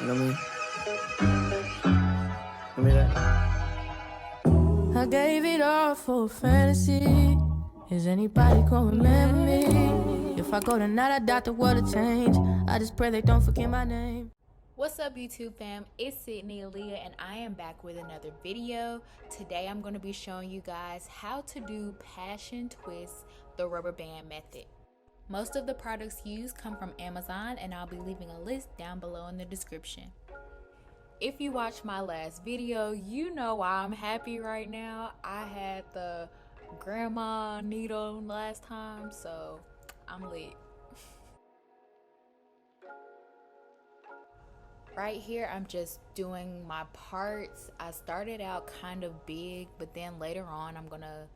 You know me? Give me that. I gave it all for fantasy. Is anybody gonna remember me? If I go tonight, I doubt the world will change. I just pray they don't forget my name. What's up, YouTube fam? It's Sydney Aleyah and I am back with another video. Today I'm going to be showing you guys how to do passion twists the rubber band method. Most of the products used come from Amazon and I'll be leaving a list down below in the description. If you watched my last video, you know why I'm happy right now. I had the grandma needle last time, so I'm lit. Right here, I'm just doing my parts. I started out kind of big, but then later on, I'm gonna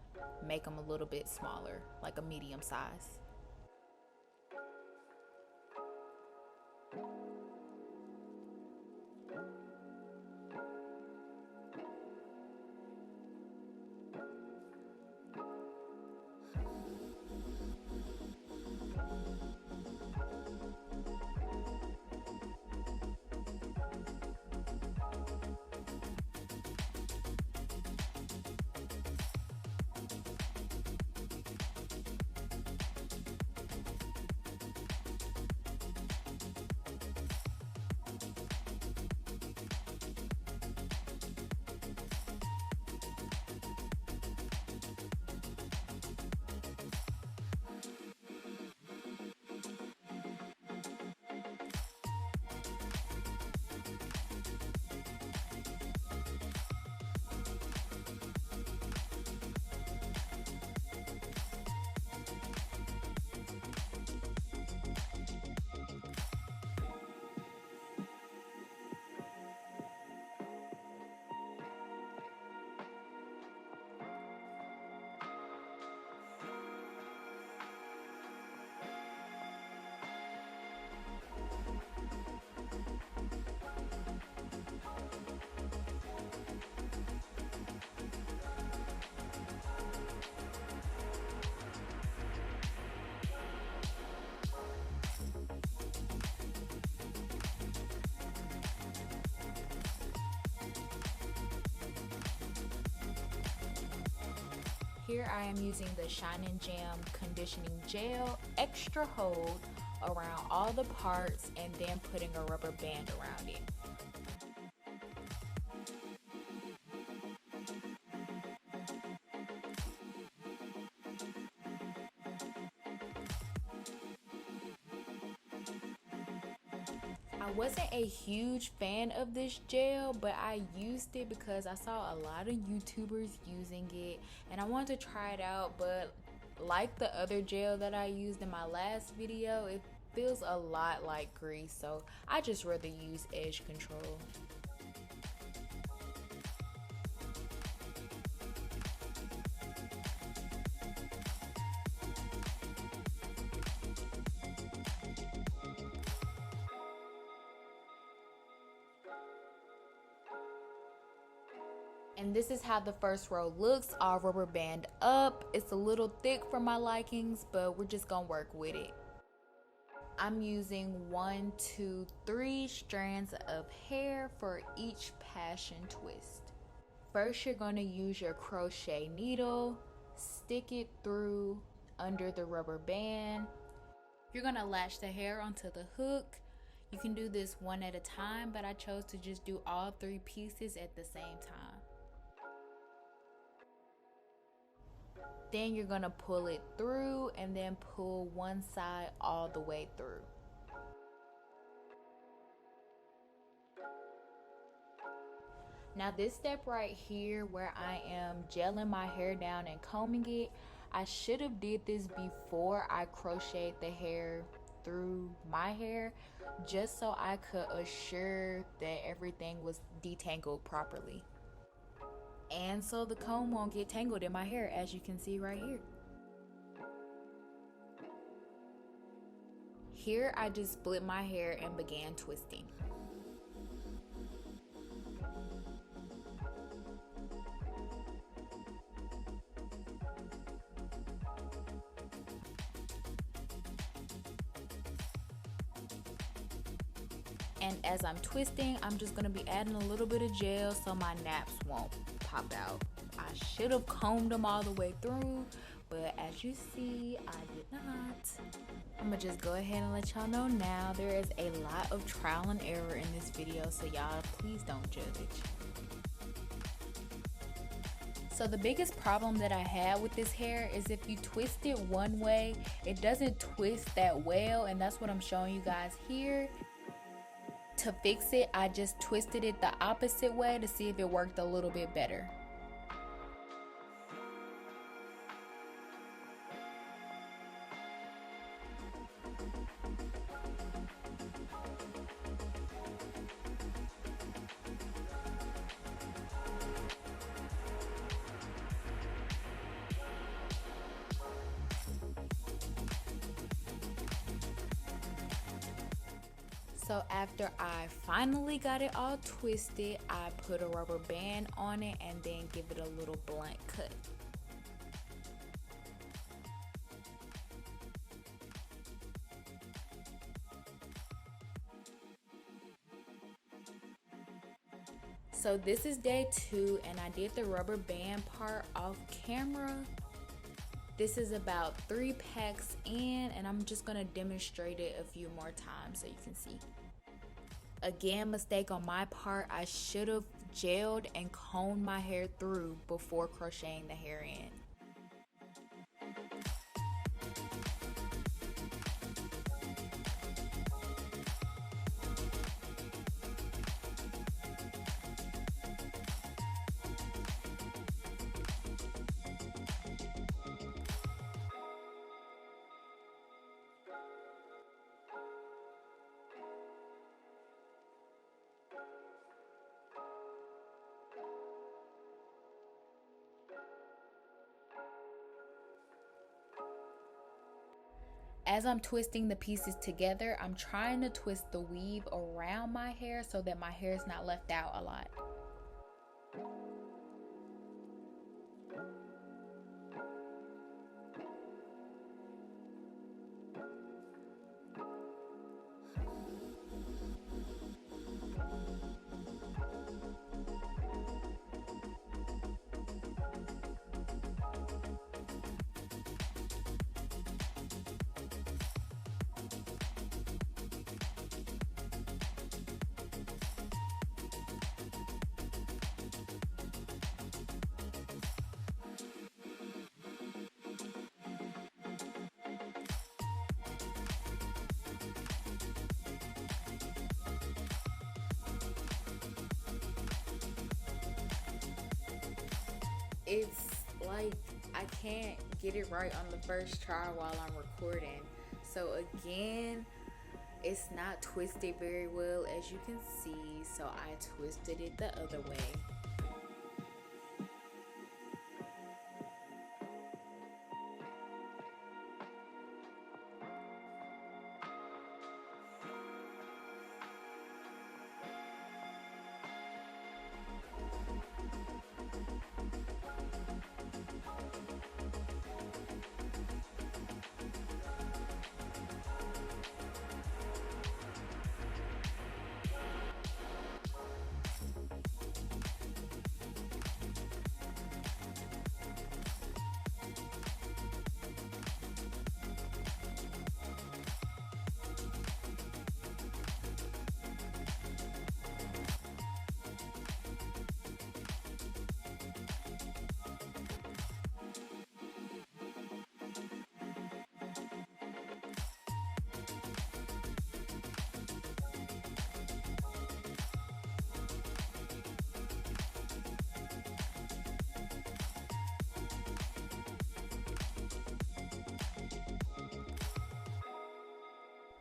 make them a little bit smaller, like a medium size. Here I am using the Shine and Jam conditioning gel, extra hold around all the parts and then putting a rubber band around it. I wasn't a huge fan of this gel, but I used it because I saw a lot of YouTubers using it and I wanted to try it out, but like the other gel that I used in my last video, it feels a lot like grease, so I just rather use edge control. And this is how the first row looks, all rubber band up. It's a little thick for my likings, but we're just gonna work with it. I'm using 1, 2, 3 strands of hair for each passion twist. First, you're gonna use your crochet needle, stick it through under the rubber band. You're gonna latch the hair onto the hook. You can do this one at a time, but I chose to just do all 3 pieces at the same time. Then you're gonna pull it through and then pull one side all the way through. Now this step right here where I am gelling my hair down and combing it, I should have did this before I crocheted the hair through my hair, just so I could assure that everything was detangled properly. And so the comb won't get tangled in my hair, as you can see right here. Here I just split my hair and began twisting. And as I'm twisting, I'm just gonna be adding a little bit of gel so my naps won't pop out. I should have combed them all the way through, but as you see, I did not. I'm gonna just go ahead and let y'all know now. There is a lot of trial and error in this video, so y'all please don't judge. So the biggest problem that I had with this hair is if you twist it one way, it doesn't twist that well, and that's what I'm showing you guys here. To fix it, I just twisted it the opposite way to see if it worked a little bit better. So after I finally got it all twisted, I put a rubber band on it and then give it a little blunt cut. So this is day 2 and I did the rubber band part off camera. This is about 3 packs in, and I'm just gonna demonstrate it a few more times so you can see. Again, mistake on my part. I should have gelled and combed my hair through before crocheting the hair in. As I'm twisting the pieces together, I'm trying to twist the weave around my hair so that my hair is not left out a lot. It's like I can't get it right on the first try while I'm recording. So again, it's not twisted very well, as you can see, so I twisted it the other way.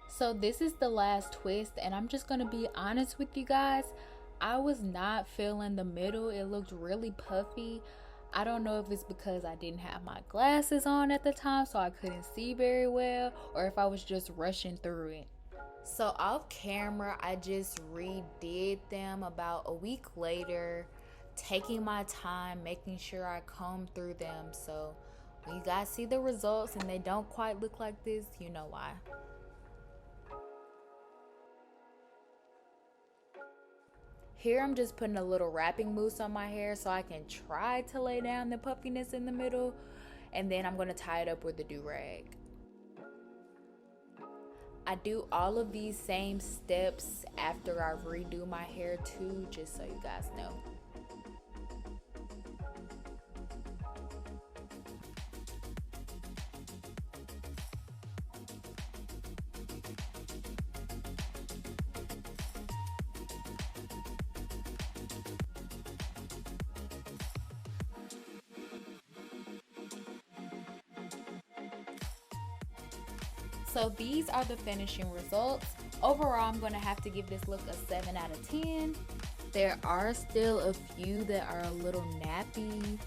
So this is the last twist, and I'm just gonna be honest with you guys. I was not feeling the middle. It looked really puffy. I don't know if it's because I didn't have my glasses on at the time, so I couldn't see very well, or if I was just rushing through it. So off camera, I just redid them about a week later, taking my time, making sure I combed through them. So when you guys see the results and they don't quite look like this, you know why. Here I'm just putting a little wrapping mousse on my hair so I can try to lay down the puffiness in the middle, and then I'm going to tie it up with a do-rag. I do all of these same steps after I redo my hair too, just so you guys know. So these are the finishing results. Overall, I'm going to have to give this look a 7 out of 10. There are still a few that are a little nappy,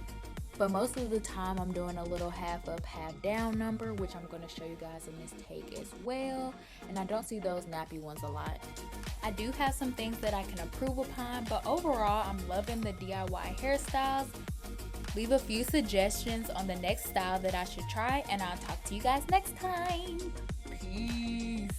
but most of the time I'm doing a little half up, half down number, which I'm going to show you guys in this take as well. And I don't see those nappy ones a lot. I do have some things that I can improve upon, but overall, I'm loving the DIY hairstyles. Leave a few suggestions on the next style that I should try, and I'll talk to you guys next time. Peace.